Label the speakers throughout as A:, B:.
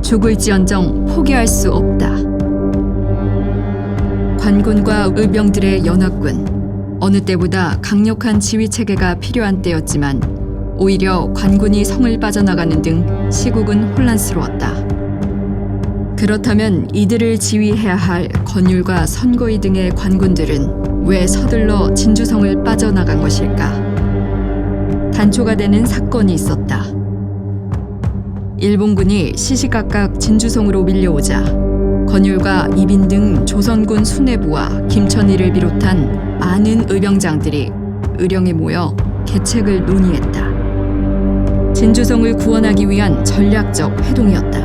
A: 죽을지언정 포기할 수 없다. 관군과 의병들의 연합군, 어느 때보다 강력한 지휘체계가 필요한 때였지만 오히려 관군이 성을 빠져나가는 등 시국은 혼란스러웠다. 그렇다면 이들을 지휘해야 할 권율과 선거위 등의 관군들은 왜 서둘러 진주성을 빠져나간 것일까? 단초가 되는 사건이 있었다. 일본군이 시시각각 진주성으로 밀려오자 권율과 이빈 등 조선군 수뇌부와 김천희를 비롯한 많은 의병장들이 의령에 모여 계책을 논의했다. 진주성을 구원하기 위한 전략적 회동이었다.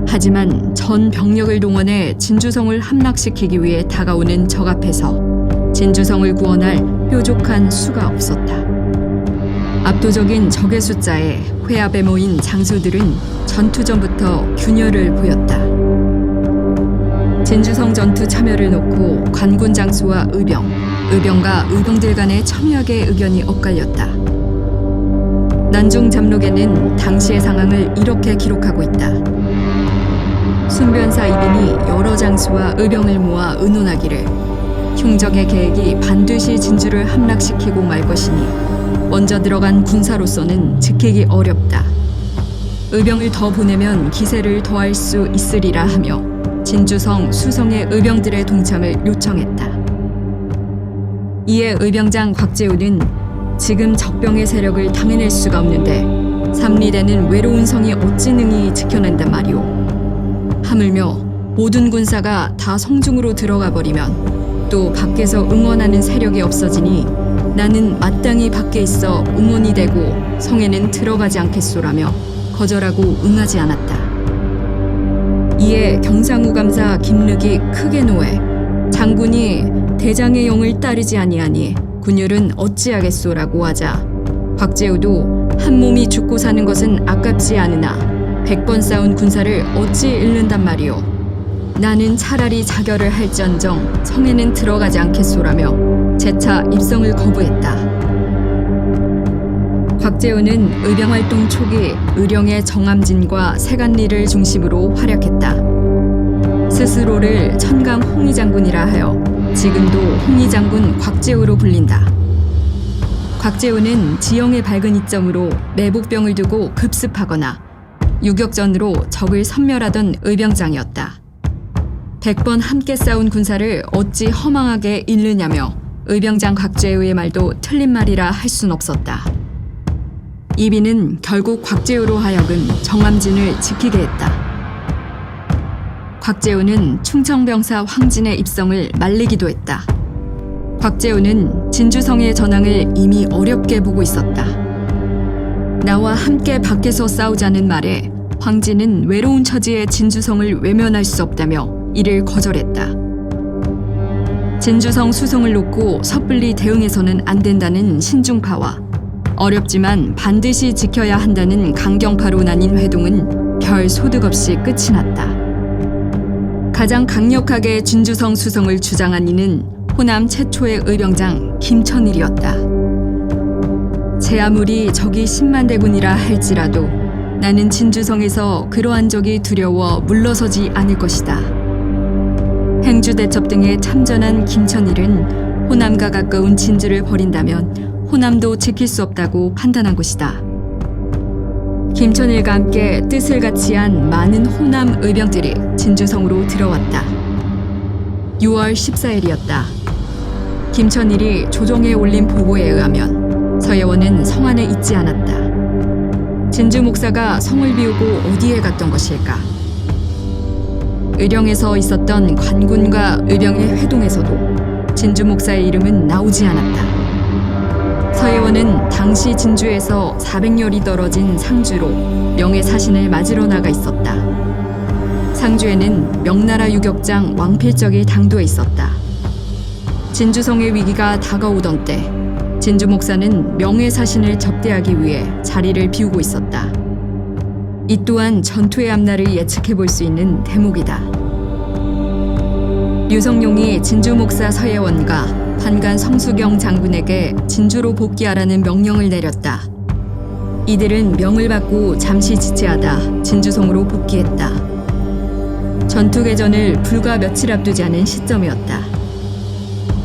A: 하지만 전 병력을 동원해 진주성을 함락시키기 위해 다가오는 적 앞에서 진주성을 구원할 뾰족한 수가 없었다. 압도적인 적의 숫자에 회합에 모인 장수들은 전투 전부터 균열을 보였다. 진주성 전투 참여를 놓고 관군 장수와 의병과 의병들 간의 첨예하게 의견이 엇갈렸다. 난중 잠록에는 당시의 상황을 이렇게 기록하고 있다. 순변사 이빈이 여러 장수와 의병을 모아 의논하기를 흉적의 계획이 반드시 진주를 함락시키고 말 것이니 먼저 들어간 군사로서는 지키기 어렵다. 의병을 더 보내면 기세를 더할 수 있으리라 하며 진주성, 수성의 의병들의 동참을 요청했다. 이에 의병장 곽재우는 지금 적병의 세력을 당해낼 수가 없는데 삼리대는 외로운 성이 어찌 능히 지켜낸단 말이오. 하물며 모든 군사가 다 성중으로 들어가 버리면 또 밖에서 응원하는 세력이 없어지니 나는 마땅히 밖에 있어 응원이 되고 성에는 들어가지 않겠소라며 거절하고 응하지 않았다. 이에 경상우 감사 김륵이 크게 노해 장군이 대장의 영을 따르지 아니하니 군율은 어찌하겠소라고 하자 곽재우도 한 몸이 죽고 사는 것은 아깝지 않으나 100번 싸운 군사를 어찌 잃는단 말이오. 나는 차라리 자결을 할지언정 성에는 들어가지 않겠소라며 재차 입성을 거부했다. 곽재우는 의병활동 초기 의령의 정암진과 세간리를 중심으로 활약했다. 스스로를 천강 홍의장군이라 하여 지금도 홍의장군 곽재우로 불린다. 곽재우는 지형의 밝은 이점으로 매복병을 두고 급습하거나 유격전으로 적을 섬멸하던 의병장이었다. 100번 함께 싸운 군사를 어찌 허망하게 잃느냐며 의병장 곽재우의 말도 틀린 말이라 할 순 없었다. 이빈은 결국 곽재우로 하여금 정암진을 지키게 했다. 곽재우는 충청병사 황진의 입성을 말리기도 했다. 곽재우는 진주성의 전황을 이미 어렵게 보고 있었다. 나와 함께 밖에서 싸우자는 말에 황진은 외로운 처지의 진주성을 외면할 수 없다며 이를 거절했다. 진주성 수성을 놓고 섣불리 대응해서는 안 된다는 신중파와 어렵지만 반드시 지켜야 한다는 강경파로 나뉜 회동은 별 소득 없이 끝이 났다. 가장 강력하게 진주성 수성을 주장한 이는 호남 최초의 의병장 김천일이었다. 제 아무리 적이 10만 대군이라 할지라도 나는 진주성에서 그러한 적이 두려워 물러서지 않을 것이다. 행주대첩 등에 참전한 김천일은 호남과 가까운 진주를 버린다면 호남도 지킬 수 없다고 판단한 것이다. 김천일과 함께 뜻을 같이 한 많은 호남 의병들이 진주성으로 들어왔다. 6월 14일이었다. 김천일이 조정에 올린 보고에 의하면 서예원은 성 안에 있지 않았다. 진주 목사가 성을 비우고 어디에 갔던 것일까? 의령에서 있었던 관군과 의병의 회동에서도 진주 목사의 이름은 나오지 않았다. 서예원은 당시 진주에서 400여리 떨어진 상주로 명예사신을 맞으러 나가 있었다. 상주에는 명나라 유격장 왕필적이 당도해 있었다. 진주성의 위기가 다가오던 때 진주 목사는 명예사신을 접대하기 위해 자리를 비우고 있었다. 이 또한 전투의 앞날을 예측해 볼 수 있는 대목이다. 류성룡이 진주 목사 서예원과 판관 성수경 장군에게 진주로 복귀하라는 명령을 내렸다. 이들은 명을 받고 잠시 지체하다 진주성으로 복귀했다. 전투 개전을 불과 며칠 앞두지 않은 시점이었다.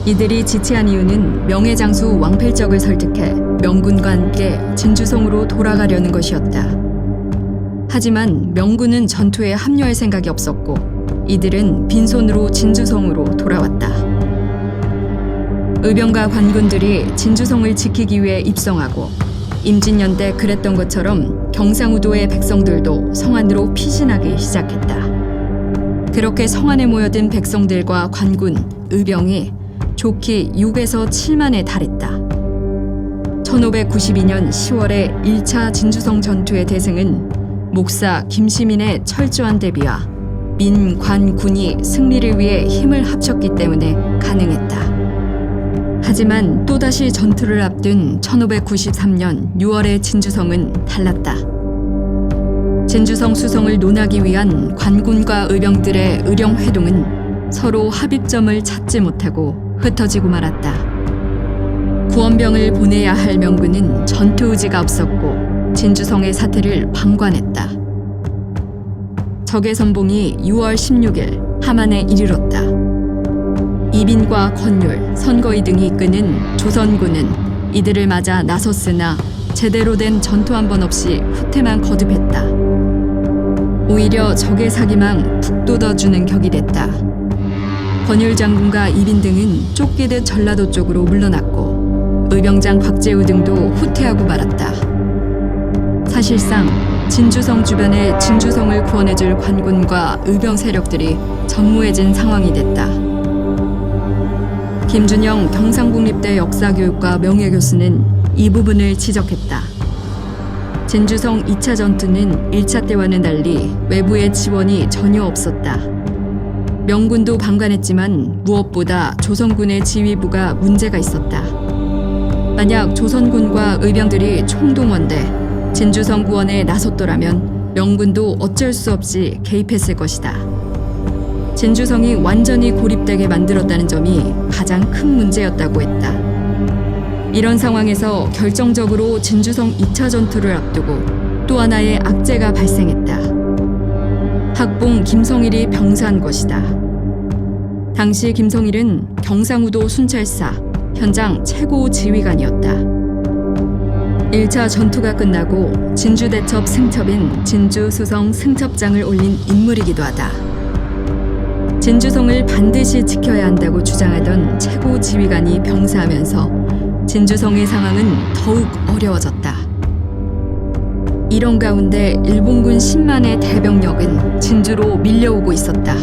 A: 이들이 지체한 이유는 명예장수 왕필적을 설득해 명군과 함께 진주성으로 돌아가려는 것이었다. 하지만 명군은 전투에 합류할 생각이 없었고 이들은 빈손으로 진주성으로 돌아왔다. 의병과 관군들이 진주성을 지키기 위해 입성하고 임진년 때 그랬던 것처럼 경상우도의 백성들도 성 안으로 피신하기 시작했다. 그렇게 성 안에 모여든 백성들과 관군, 의병이 좋기 6에서 7만에 달했다. 1592년 10월의 1차 진주성 전투의 대승은 목사 김시민의 철저한 대비와 민, 관, 군이 승리를 위해 힘을 합쳤기 때문에 가능했다. 하지만 또다시 전투를 앞둔 1593년 6월의 진주성은 달랐다. 진주성 수성을 논하기 위한 관군과 의병들의 의령회동은 서로 합의점을 찾지 못하고 흩어지고 말았다. 구원병을 보내야 할 명군은 전투 의지가 없었고 진주성의 사태를 방관했다. 적의 선봉이 6월 16일 함안에 이르렀다. 이빈과 권율, 선거의 등이 이끄는 조선군은 이들을 맞아 나섰으나 제대로 된 전투 한 번 없이 후퇴만 거듭했다. 오히려 적의 사기망 북돋아주는 격이 됐다. 권율 장군과 이빈 등은 쫓기듯 전라도 쪽으로 물러났고 의병장 곽재우 등도 후퇴하고 말았다. 사실상 진주성 주변의 진주성을 구원해줄 관군과 의병 세력들이 전무해진 상황이 됐다. 김준영 경상국립대 역사교육과 명예교수는 이 부분을 지적했다. 진주성 2차 전투는 1차 때와는 달리 외부의 지원이 전혀 없었다. 명군도 방관했지만 무엇보다 조선군의 지휘부가 문제가 있었다. 만약 조선군과 의병들이 총동원돼 진주성 구원에 나섰더라면 명군도 어쩔 수 없이 개입했을 것이다. 진주성이 완전히 고립되게 만들었다는 점이 가장 큰 문제였다고 했다. 이런 상황에서 결정적으로 진주성 2차 전투를 앞두고 또 하나의 악재가 발생했다. 학봉 김성일이 병사한 것이다. 당시 김성일은 경상우도 순찰사 현장 최고 지휘관이었다. 1차 전투가 끝나고 진주대첩 승첩인 진주수성 승첩장을 올린 인물이기도 하다. 진주성을 반드시 지켜야 한다고 주장하던 최고 지휘관이 병사하면서 진주성의 상황은 더욱 어려워졌다. 이런 가운데 일본군 10만의 대병력은 진주로 밀려오고 있었다.